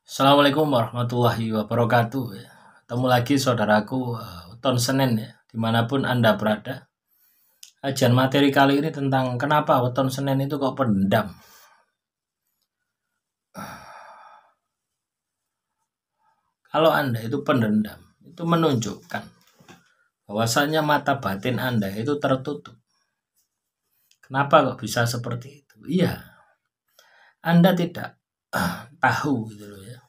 Assalamualaikum warahmatullahi wabarakatuh. Ketemu lagi saudaraku weton Senin ya, dimanapun Anda berada. Kajian materi kali ini tentang kenapa weton Senin itu kok pendendam. Kalau Anda itu pendendam, itu menunjukkan bahwasanya mata batin Anda itu tertutup. Kenapa kok bisa seperti itu? Iya, Anda tidak tahu gitu loh ya.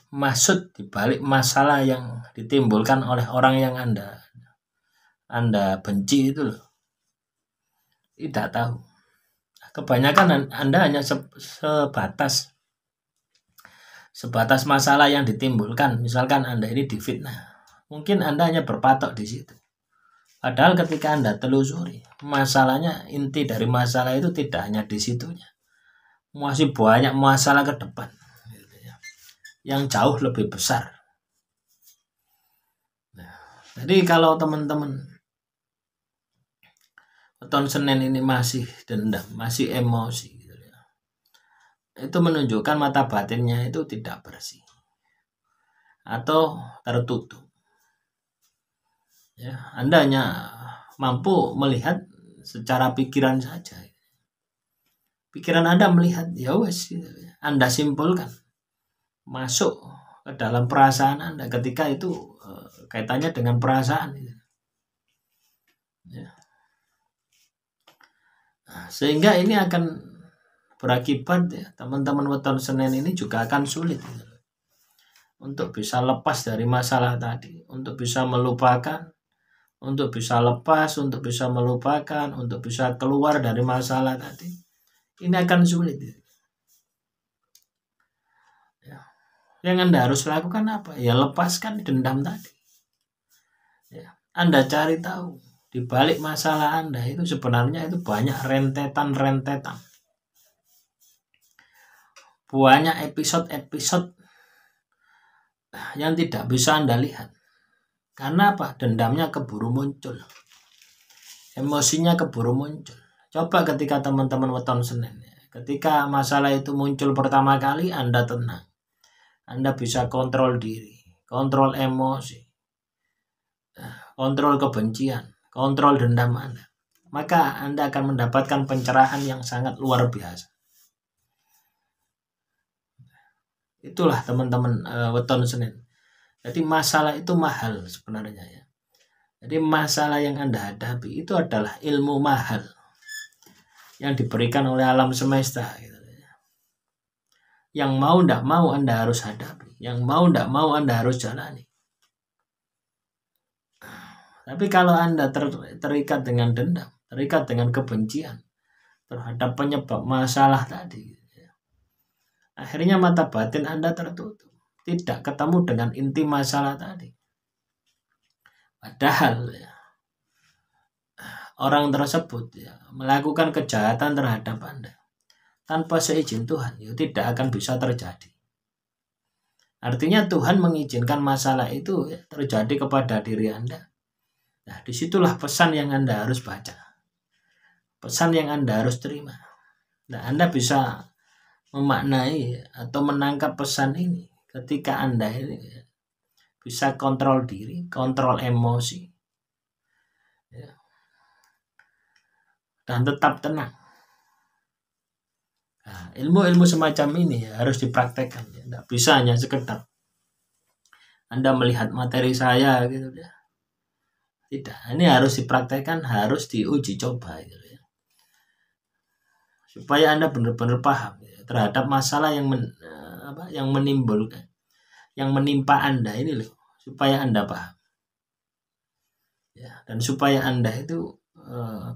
Maksud dibalik masalah yang ditimbulkan oleh orang yang Anda benci itu loh. Tidak tahu. Kebanyakan Anda hanya sebatas masalah yang ditimbulkan. Misalkan Anda ini difitnah. Mungkin Anda hanya berpatok di situ. Padahal ketika Anda telusuri, masalahnya, inti dari masalah itu tidak hanya di situnya. Masih banyak masalah ke depan yang jauh lebih besar. Jadi kalau teman-teman weton Senin ini masih dendam, masih emosi, itu menunjukkan mata batinnya itu tidak bersih atau tertutup. Ya, Anda hanya mampu melihat secara pikiran saja. Pikiran Anda melihat, ya wes, Anda simpulkan, masuk ke dalam perasaan Anda ketika itu kaitannya dengan perasaan. Ya. Nah, sehingga ini akan berakibat ya, teman-teman weton Senin ini juga akan sulit untuk bisa lepas dari masalah tadi, untuk bisa melupakan, untuk bisa lepas, untuk bisa melupakan, untuk bisa keluar dari masalah tadi. Ini akan sulit. Ya. Yang Anda harus lakukan apa? Ya lepaskan dendam tadi. Ya. Anda cari tahu di balik masalah Anda itu sebenarnya itu banyak rentetan. Banyak episode-episode yang tidak bisa Anda lihat. Karena apa? Dendamnya keburu muncul. Emosinya keburu muncul. Coba ketika teman-teman weton Senin, ketika masalah itu muncul pertama kali, Anda tenang. Anda bisa kontrol diri, kontrol emosi, kontrol kebencian, kontrol dendam Anda. Maka Anda akan mendapatkan pencerahan yang sangat luar biasa. Itulah teman-teman weton Senin. Jadi masalah itu mahal sebenarnya ya. Jadi masalah yang Anda hadapi itu adalah ilmu mahal yang diberikan oleh alam semesta gitu. Yang mau tidak mau Anda harus hadapi, yang mau tidak mau Anda harus jalani. Tapi kalau Anda terikat dengan dendam, terikat dengan kebencian terhadap penyebab masalah tadi, akhirnya mata batin Anda tertutup, tidak ketemu dengan inti masalah tadi. Padahal ya, orang tersebut ya, melakukan kejahatan terhadap Anda tanpa seizin Tuhan, ya tidak akan bisa terjadi. Artinya Tuhan mengizinkan masalah itu ya, terjadi kepada diri Anda. Nah, disitulah pesan yang Anda harus baca, pesan yang Anda harus terima. Nah, Anda bisa memaknai atau menangkap pesan ini ketika Anda ini bisa kontrol diri, kontrol emosi, ya, dan tetap tenang. Nah, ilmu-ilmu semacam ini ya, harus dipraktekkan. Ya. Tidak bisa hanya sekedar Anda melihat materi saya gitu ya. Tidak, ini harus dipraktekkan, harus diuji coba gitu ya. Supaya Anda benar-benar paham ya, terhadap masalah yang menimbulkan, yang menimpa Anda ini loh, supaya Anda paham. Ya, dan supaya Anda itu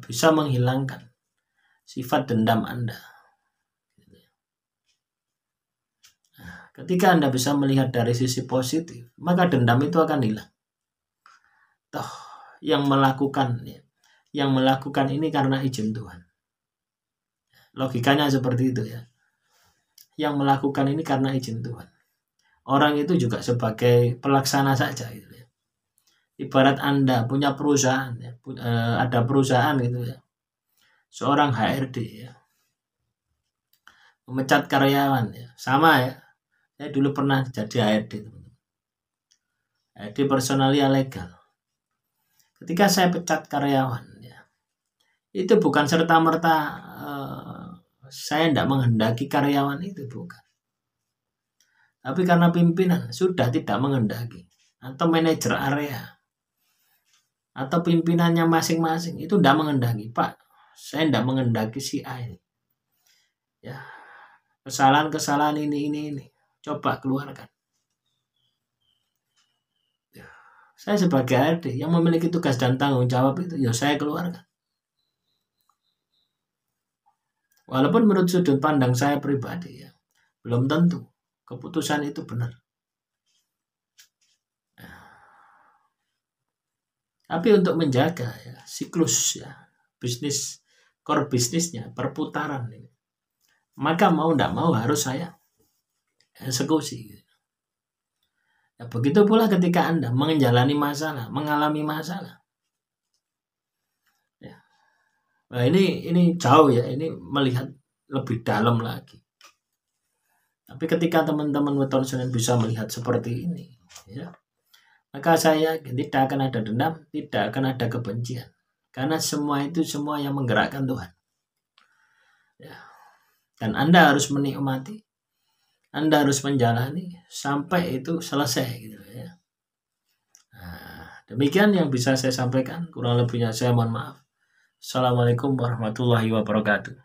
bisa menghilangkan sifat dendam Anda. Nah, ketika Anda bisa melihat dari sisi positif, maka dendam itu akan hilang. Toh yang melakukan ini karena izin Tuhan. Logikanya seperti itu ya. Yang melakukan ini karena izin Tuhan. Orang itu juga sebagai pelaksana saja gitu ya. Ibarat Anda punya perusahaan ya, ada perusahaan gitu ya. Seorang HRD ya, memecat karyawan ya, sama ya. Saya dulu pernah jadi HRD, teman-teman. HRD personalia legal. Ketika saya pecat karyawan, ya, itu bukan serta-merta saya tidak menghendaki karyawan itu, bukan. Tapi karena pimpinan sudah tidak menghendaki, atau manajer area, atau pimpinannya masing-masing itu tidak menghendaki, Pak, saya tidak menghendaki si A ini. Ya, kesalahan-kesalahan ini, coba keluarkan. Ya, saya sebagai HRD yang memiliki tugas dan tanggung jawab itu, ya saya keluarkan. Walaupun menurut sudut pandang saya pribadi, ya, belum tentu keputusan itu benar. Tapi untuk menjaga, ya, siklus, ya, bisnis, core bisnisnya, perputaran ini, maka mau tidak mau harus saya eksekusi. Ya, begitu pula ketika Anda menjalani masalah, mengalami masalah. Ya. Nah, ini jauh, ya, ini melihat lebih dalam lagi. Tapi ketika teman-teman weton Senin bisa melihat seperti ini, ya, maka saya tidak akan ada dendam, tidak akan ada kebencian. Karena semua itu semua yang menggerakkan Tuhan. Ya. Dan Anda harus menikmati, Anda harus menjalani sampai itu selesai, gitu, ya. Nah, demikian yang bisa saya sampaikan. Kurang lebihnya saya mohon maaf. Assalamualaikum warahmatullahi wabarakatuh.